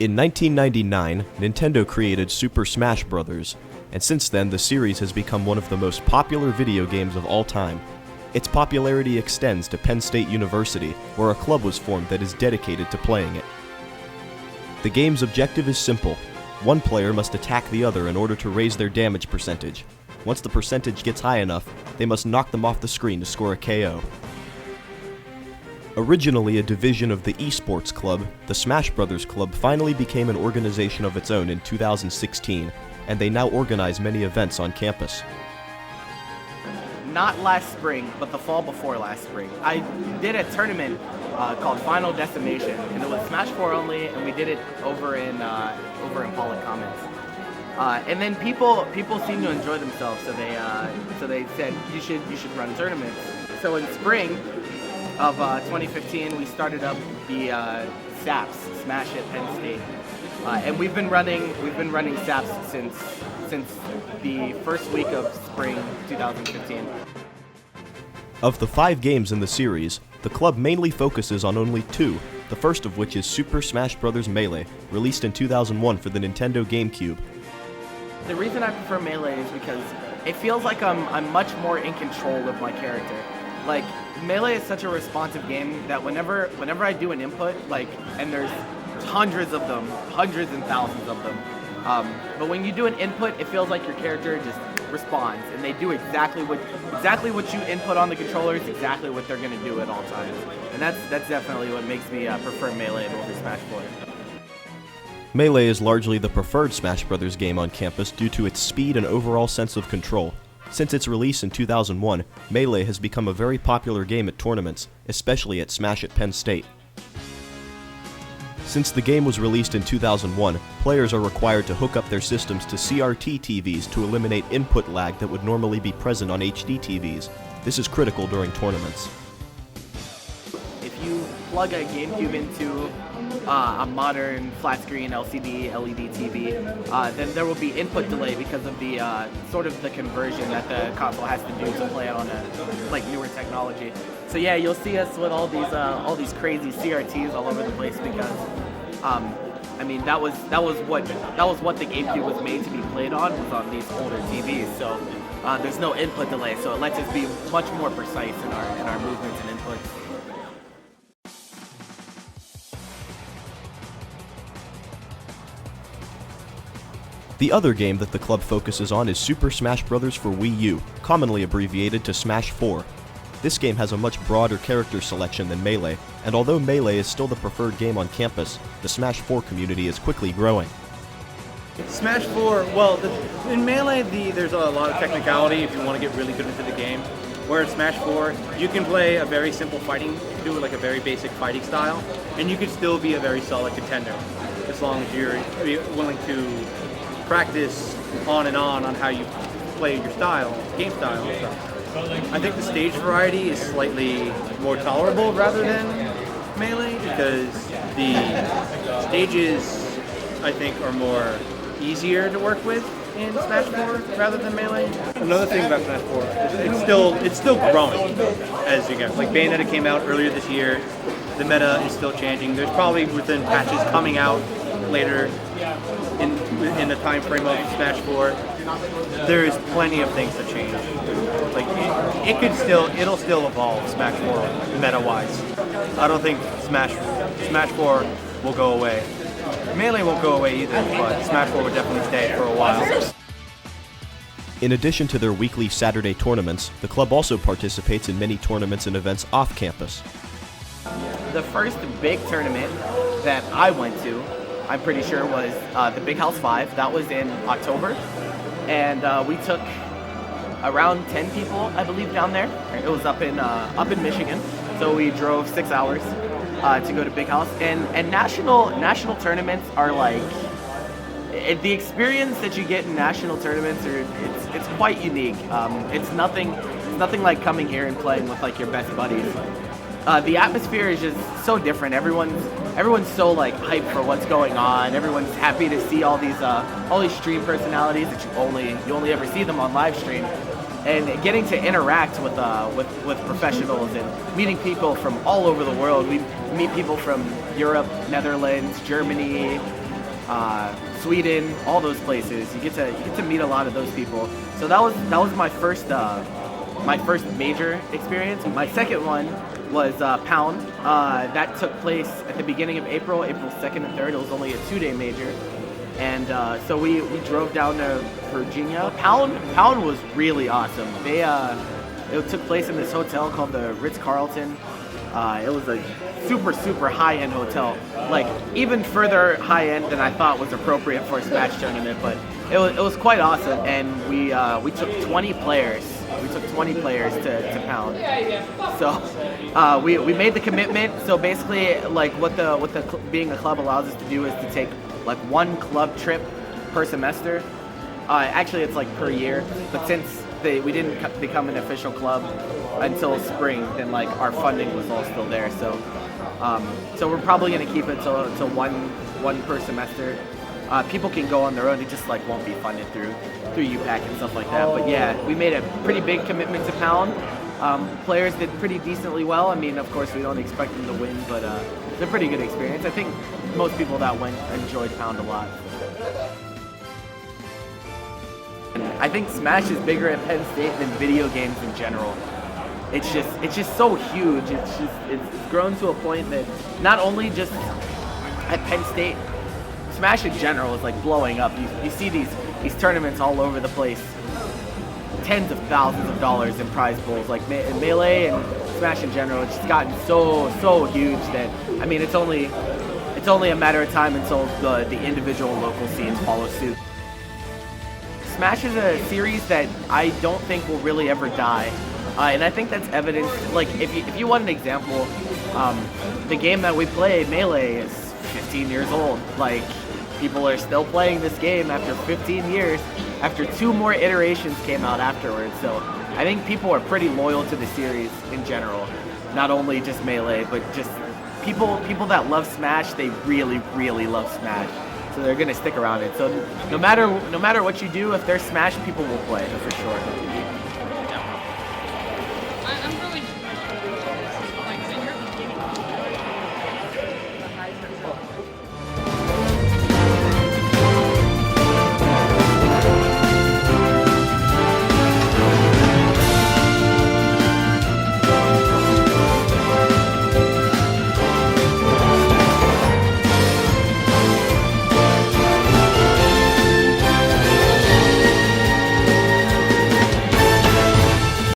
In 1999, Nintendo created Super Smash Bros., and since then the series has become one of the most popular video games of all time. Its popularity extends to Penn State University, where a club was formed that is dedicated to playing it. The game's objective is simple. One player must attack the other in order to raise their damage percentage. Once the percentage gets high enough, they must knock them off the screen to score a KO. Originally a division of the esports club, the Smash Bros. Club finally became an organization of its own in 2016, and they now organize many events on campus. Not last spring, but the fall before last spring. I did a tournament called Final Decimation, and it was Smash 4 only, and we did it over in Pollock Commons. And then people seemed to enjoy themselves, so they said you should run tournaments. So in spring of 2015, we started up the SAPs, Smash at Penn State, and we've been running SAPs since the first week of spring 2015. Of the 5 games in the series, the club mainly focuses on only 2, the first of which is Super Smash Bros. Melee, released in 2001 for the Nintendo GameCube. The reason I prefer Melee is because it feels like I'm much more in control of my character. Like, Melee is such a responsive game that whenever I do an input, and there's hundreds of them, hundreds and thousands of them, but when you do an input, it feels like your character just responds, and they do exactly what you input on the controller is exactly what they're going to do at all times. And that's definitely what makes me prefer Melee over Smash 4. Melee is largely the preferred Smash Bros. Game on campus due to its speed and overall sense of control. Since its release in 2001, Melee has become a very popular game at tournaments, especially at Smash at Penn State. Since the game was released in 2001, players are required to hook up their systems to CRT TVs to eliminate input lag that would normally be present on HD TVs. This is critical during tournaments. If you plug a GameCube into a modern flat-screen LCD LED TV, then there will be input delay because of the sort of the conversion that the console has to do to play on a newer technology. So yeah, you'll see us with all these crazy CRTs all over the place because I mean that was what the GameCube was made to be played on, was on these older TVs. So there's no input delay, so it lets us be much more precise in our movements and inputs. The other game that the club focuses on is Super Smash Bros. For Wii U, commonly abbreviated to Smash 4. This game has a much broader character selection than Melee, and although Melee is still the preferred game on campus, the Smash 4 community is quickly growing. Smash 4, well, in Melee there's a lot of technicality if you want to get really good into the game. Whereas Smash 4, you can play a very simple fighting, do like a very basic fighting style, and you can still be a very solid contender, as long as you're willing to practice on how you play your style, game style and stuff. I think the stage variety is slightly more tolerable rather than Melee because the stages, I think, are more easier to work with in Smash 4 rather than Melee. Another thing about Smash 4, it's still growing as you go. Like Bayonetta came out earlier this year, the meta is still changing. There's probably within patches coming out later in the time frame of Smash 4. There is plenty of things to change. Like it'll still evolve Smash 4 meta-wise. I don't think Smash 4 will go away. Melee won't go away either, but Smash 4 will definitely stay for a while. In addition to their weekly Saturday tournaments, the club also participates in many tournaments and events off campus. The first big tournament that I went to, I'm pretty sure, was the Big House 5. That was in October, and we took around 10 people, I believe, down there. It was up in Michigan, so we drove 6 hours to go to Big House. And national tournaments are like, the experience that you get in national tournaments it's quite unique. It's nothing like coming here and playing with like your best buddies. The atmosphere is just so different. Everyone's so like hyped for what's going on. Everyone's happy to see all these stream personalities that you only ever see them on live stream. And getting to interact with professionals and meeting people from all over the world. We meet people from Europe, Netherlands, Germany, Sweden, all those places. You get to meet a lot of those people. So that was my first major experience. My second one was Pound. That took place at the beginning of April 2nd and 3rd. It was only a 2-day major. And so we drove down to Virginia. Pound was really awesome. It took place in this hotel called the Ritz-Carlton. It was a super high-end hotel, like even further high-end than I thought was appropriate for a Smash tournament. But it was quite awesome, and we took 20 players. We took 20 players to Pound. So we made the commitment. So basically, like what the being a club allows us to do is to take like one club trip per semester. Actually, it's like per year, but since we didn't become an official club until spring, then like our funding was all still there. So we're probably gonna keep it to one per semester. People can go on their own; it just like won't be funded through UPAC and stuff like that. But yeah, we made a pretty big commitment to Pound. Players did pretty decently well. I mean, of course, we don't expect them to win, but it's a pretty good experience. I think most people that went enjoyed Pound a lot. I think Smash is bigger at Penn State than video games in general. It's just so huge. It's grown to a point that not only just at Penn State, Smash in general is like blowing up. You see these tournaments all over the place. Tens of thousands of dollars in prize pools, like in Melee and Smash in general. It's just gotten so huge that, I mean, it's only a matter of time until the individual local scenes follow suit. Smash is a series that I don't think will really ever die, and I think that's evidenced. Like if you want an example, the game that we play, Melee, is 15 years old. Like people are still playing this game after 15 years, after 2 more iterations came out afterwards. So I think people are pretty loyal to the series in general, not only just Melee, but just people that love Smash. They really love Smash. So they're gonna stick around it. So no matter what you do, if there's Smash, people will play for sure.